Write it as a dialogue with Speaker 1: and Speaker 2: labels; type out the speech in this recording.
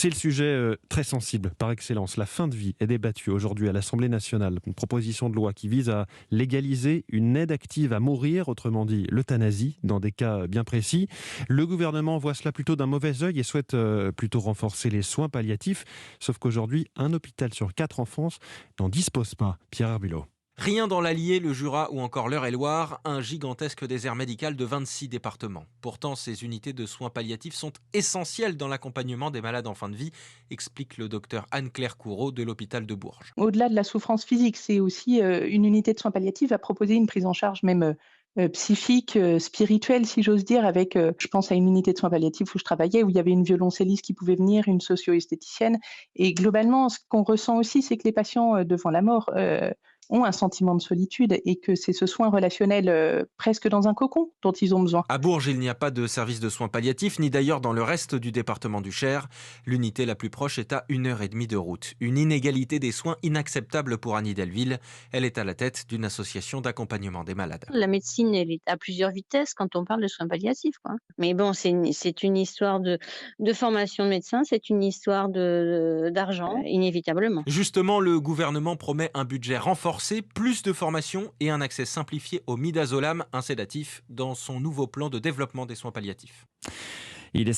Speaker 1: C'est le sujet très sensible par excellence. La fin de vie est débattue aujourd'hui à l'Assemblée nationale. Une proposition de loi qui vise à légaliser une aide active à mourir, autrement dit l'euthanasie, dans des cas bien précis. Le gouvernement voit cela plutôt d'un mauvais œil et souhaite plutôt renforcer les soins palliatifs. Sauf qu'aujourd'hui, un hôpital sur 4 en France n'en dispose pas. Pierre Herbulot.
Speaker 2: Rien dans l'Allier, le Jura ou encore l'Eure-et-Loire, un gigantesque désert médical de 26 départements. Pourtant, ces unités de soins palliatifs sont essentielles dans l'accompagnement des malades en fin de vie, explique le docteur Anne-Claire Couraud de l'hôpital de Bourges.
Speaker 3: Au-delà de la souffrance physique, c'est aussi une unité de soins palliatifs va proposer une prise en charge même psychique, spirituelle, si j'ose dire, avec, je pense à une unité de soins palliatifs où je travaillais, où il y avait une violoncelliste qui pouvait venir, une socio-esthéticienne. Et globalement, ce qu'on ressent aussi, c'est que les patients devant la mort ont un sentiment de solitude et que c'est ce soin relationnel presque dans un cocon dont ils ont besoin.
Speaker 2: À Bourges, il n'y a pas de service de soins palliatifs, ni d'ailleurs dans le reste du département du Cher. L'unité la plus proche est à 1h30 de route. Une inégalité des soins inacceptable pour Annie Delville. Elle est à la tête d'une association d'accompagnement des malades.
Speaker 4: La médecine, elle est à plusieurs vitesses quand on parle de soins palliatifs, quoi. Mais bon, c'est une histoire de formation de médecins, c'est une histoire d'argent, inévitablement.
Speaker 2: Justement, le gouvernement promet un budget renforcé, plus de formation et un accès simplifié au midazolam, un sédatif, dans son nouveau plan de développement des soins palliatifs.
Speaker 1: Il est